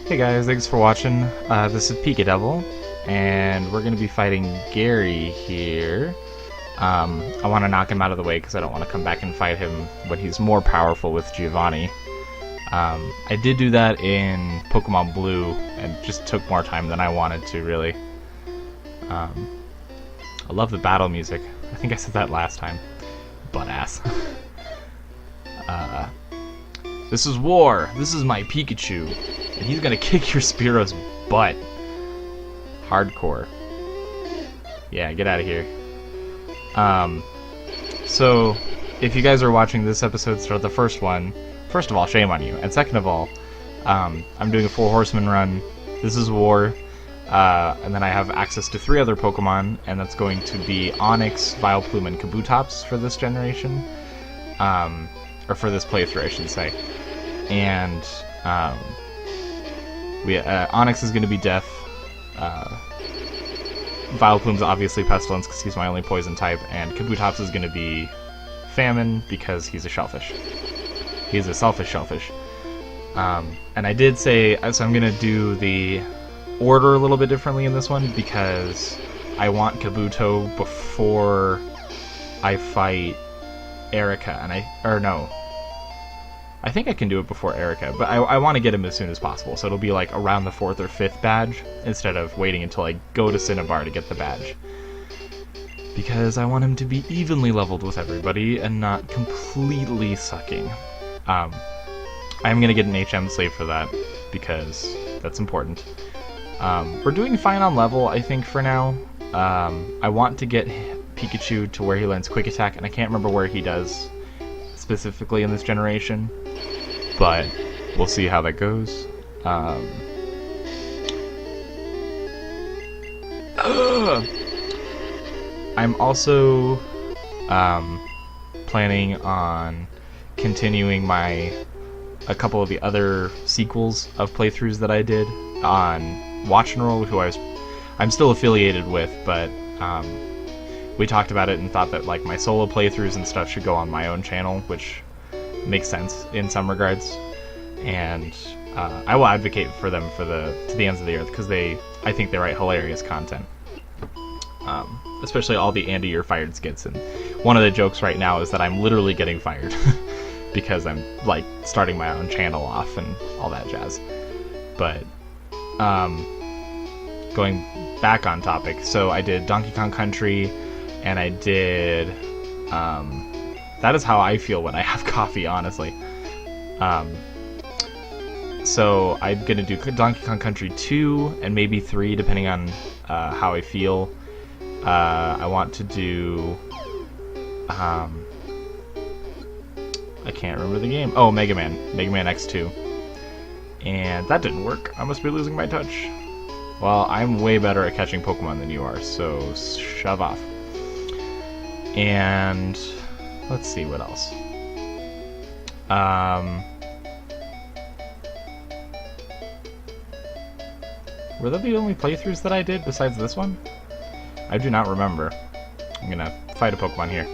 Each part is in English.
Hey guys, thanks for watching. This is Pikadevil, and we're going to be fighting Gary here. I want to knock him out of the way because I don't want to come back and fight him when he's more powerful with Giovanni. I did do that in Pokemon Blue, and just took more time than I wanted to, really. I love the battle music. I think I said that last time. Butt ass. This is war. This is my Pikachu. And he's gonna kick your Spearo's butt. Hardcore. Yeah, get out of here. So, if you guys are watching this episode start the first one, first of all, shame on you. And second of all, I'm doing a full Horsemen run. This is war. And then I have access to 3 other Pokemon, and that's going to be Onix, Vileplume, and Kabutops for this generation. Or for this playthrough, I should say. And Onix is going to be Death. Vileplume's obviously Pestilence because he's my only poison type, and Kabutops is going to be Famine because he's a shellfish. He's a selfish shellfish. And I did say, so I'm going to do the order a little bit differently in this one because I want Kabuto before I fight Erica, and I think I can do it before Erica, but I want to get him as soon as possible, so it'll be like around the 4th or 5th badge, instead of waiting until I go to Cinnabar to get the badge. Because I want him to be evenly leveled with everybody, and not completely sucking. I'm going to get an HM slave for that, because that's important. We're doing fine on level, I think, for now. I want to get Pikachu to where he learns Quick Attack, and I can't remember where he does specifically in this generation, but we'll see how that goes. I'm also planning on continuing a couple of the other sequels of playthroughs that I did on Watch and Roll, who I'm still affiliated with, but we talked about it and thought that like my solo playthroughs and stuff should go on my own channel, which makes sense in some regards. And I will advocate for them to the ends of the earth because I think they write hilarious content. Especially all the Andy, you're fired skits. And one of the jokes right now is that I'm literally getting fired because I'm like starting my own channel off and all that jazz. But going back on topic, so I did Donkey Kong Country. And I did, that is how I feel when I have coffee, honestly. So I'm going to do Donkey Kong Country 2 and maybe 3, depending on how I feel. I want to do, I can't remember the game. Oh, Mega Man X2. And that didn't work. I must be losing my touch. Well, I'm way better at catching Pokemon than you are, so shove off. And let's see what else. Were that the only playthroughs that I did besides this one? I do not remember. I'm gonna fight a Pokemon here.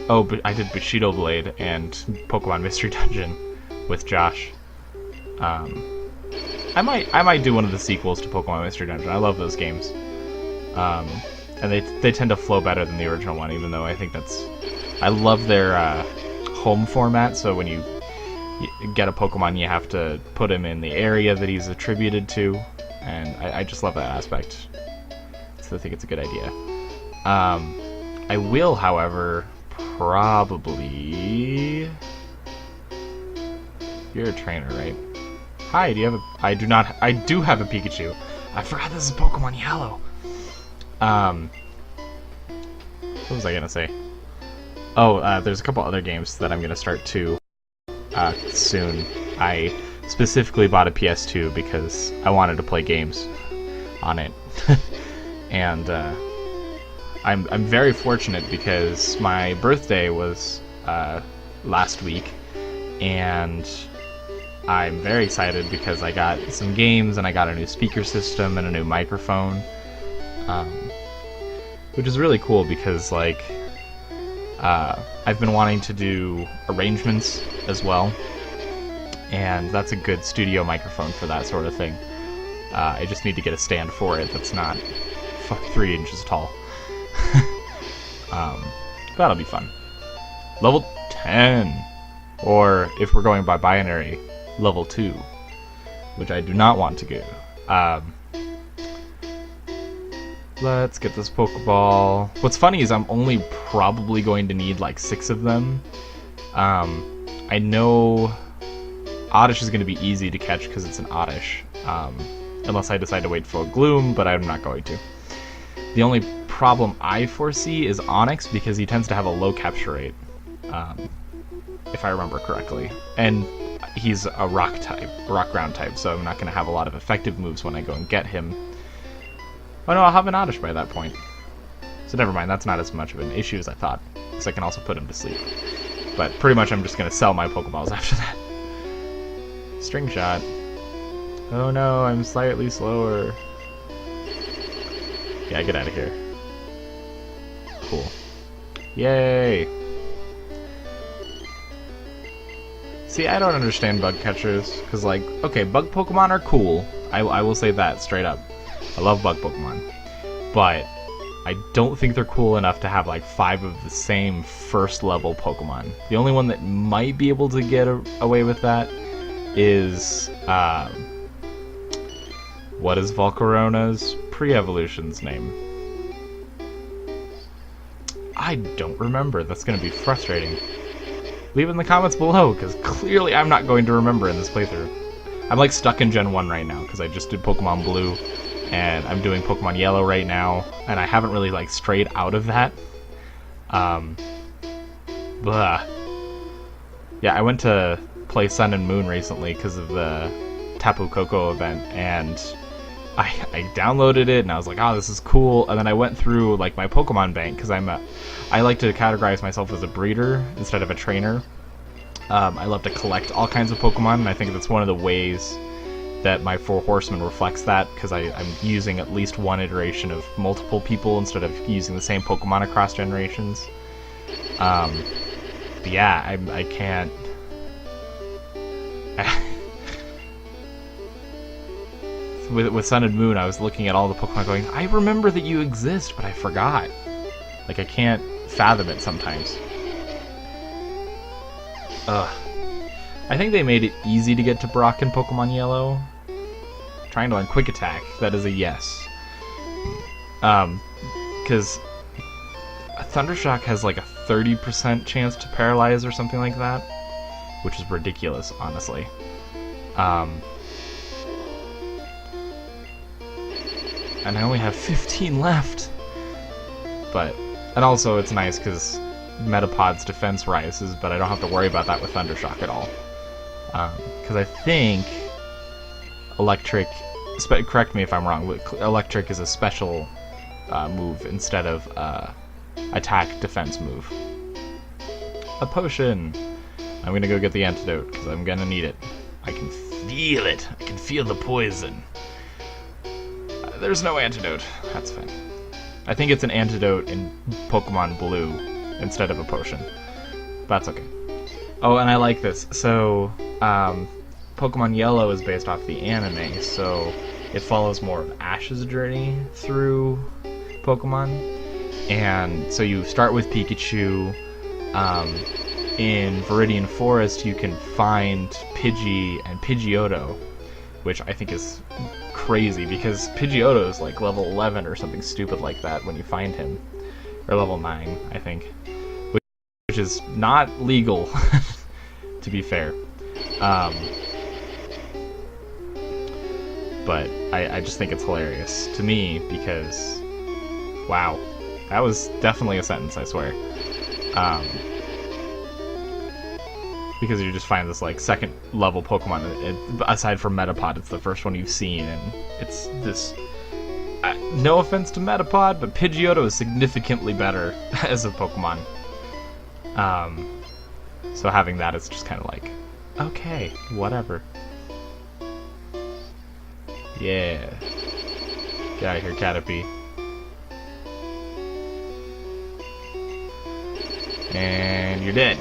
Oh, but I did Bushido Blade and Pokemon Mystery Dungeon with Josh. I might do one of the sequels to Pokemon Mystery Dungeon. I love those games. And they tend to flow better than the original one, even though I think I love their home format, so when you get a Pokemon you have to put him in the area that he's attributed to, and I just love that aspect, so I think it's a good idea. I will, however, probably... You're a trainer, right? Hi, do you have I do have a Pikachu. I forgot this is Pokemon Yellow. What was I gonna say? Oh, there's a couple other games that I'm gonna start too soon. I specifically bought a PS2 because I wanted to play games on it. And I'm very fortunate because my birthday was last week, and I'm very excited because I got some games and I got a new speaker system and a new microphone. Which is really cool because, like, I've been wanting to do arrangements as well, and that's a good studio microphone for that sort of thing. I just need to get a stand for it that's not 3 inches tall. That'll be fun. Level 10, or if we're going by binary, level 2, which I do not want to go. Let's get this Pokeball. What's funny is I'm only probably going to need like 6 of them. I know Oddish is going to be easy to catch because it's an Oddish, unless I decide to wait for a Gloom, but I'm not going to. The only problem I foresee is Onix, because he tends to have a low capture rate, if I remember correctly. And he's a rock ground type, so I'm not going to have a lot of effective moves when I go and get him. Oh no, I'll have an Oddish by that point. So never mind, that's not as much of an issue as I thought, because I can also put him to sleep. But pretty much I'm just going to sell my Pokeballs after that. String Shot. Oh no, I'm slightly slower. Yeah, get out of here. Cool. Yay! See, I don't understand bug catchers, because, like, okay, bug Pokemon are cool. I will say that, straight up. I love bug Pokemon. But I don't think they're cool enough to have, like, 5 of the same first-level Pokemon. The only one that might be able to get away with that is, what is Volcarona's pre-evolution's name? I don't remember. That's going to be frustrating. Leave it in the comments below, because clearly I'm not going to remember in this playthrough. I'm like stuck in Gen 1 right now, because I just did Pokemon Blue, and I'm doing Pokemon Yellow right now, and I haven't really like strayed out of that. Blah. Yeah, I went to play Sun and Moon recently because of the Tapu Koko event, and I downloaded it, and I was like, oh, this is cool, and then I went through like my Pokemon bank, because I like to categorize myself as a breeder instead of a trainer. I love to collect all kinds of Pokemon, and I think that's one of the ways that my 4 Horsemen reflects that, because I'm using at least one iteration of multiple people instead of using the same Pokemon across generations. But yeah, I can't... With Sun and Moon, I was looking at all the Pokemon going, I remember that you exist, but I forgot. Like, I can't fathom it sometimes. Ugh. I think they made it easy to get to Brock in Pokemon Yellow. Trying to learn Quick Attack, that is a yes. Because Thundershock has like a 30% chance to paralyze or something like that, which is ridiculous, honestly. And I only have 15 left. And also it's nice because Metapod's defense rises, but I don't have to worry about that with Thundershock at all. Because I think Electric, correct me if I'm wrong, Electric is a special move instead of attack defense move. A potion! I'm gonna go get the antidote because I'm gonna need it. I can feel it. I can feel the poison. There's no antidote. That's fine. I think it's an antidote in Pokemon Blue instead of a potion. That's okay. Oh, and I like this. So, Pokemon Yellow is based off the anime, so it follows more of Ash's journey through Pokemon. And so you start with Pikachu. In Viridian Forest, you can find Pidgey and Pidgeotto, which I think is crazy because Pidgeotto is like level 11 or something stupid like that when you find him, or level 9, I think, which is not legal, to be fair. But I just think it's hilarious to me because, wow, that was definitely a sentence, I swear. Because you just find this like second level Pokemon. Aside from Metapod, it's the first one you've seen, and it's this. No offense to Metapod, but Pidgeotto is significantly better as a Pokemon. So having that is just kind of like, okay, whatever. Yeah. Get out of here, Caterpie. And you're dead.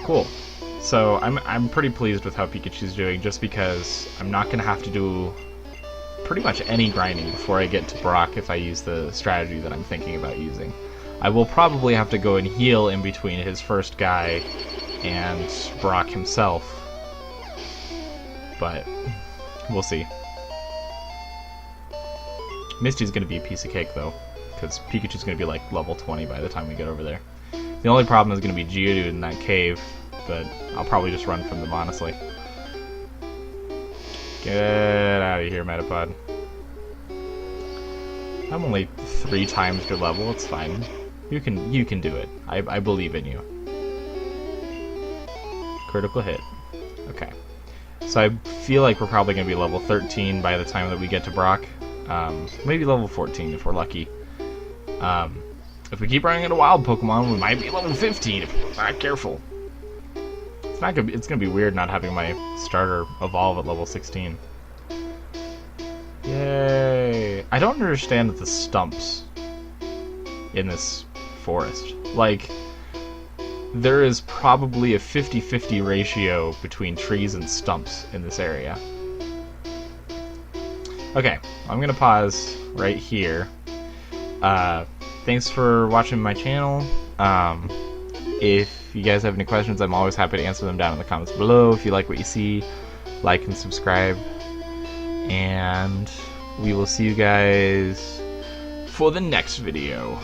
Cool. So I'm pretty pleased with how Pikachu's doing, just because I'm not going to have to do pretty much any grinding before I get to Brock if I use the strategy that I'm thinking about using. I will probably have to go and heal in between his first guy and Brock himself, but we'll see. Misty's going to be a piece of cake, though, because Pikachu's going to be like level 20 by the time we get over there. The only problem is going to be Geodude in that cave, but I'll probably just run from them, honestly. Get out of here, Metapod. I'm only 3 times your level, it's fine. You can do it. I believe in you. Critical hit. Okay. So I feel like we're probably going to be level 13 by the time that we get to Brock. Maybe level 14 if we're lucky. If we keep running into wild Pokemon, we might be level 15 if we're not careful. It's gonna be weird not having my starter evolve at level 16. Yay! I don't understand the stumps in this forest. Like, there is probably a 50-50 ratio between trees and stumps in this area. Okay, I'm gonna pause right here. Thanks for watching my channel. If you guys have any questions, I'm always happy to answer them down in the comments below. If you like what you see, like and subscribe. And we will see you guys for the next video.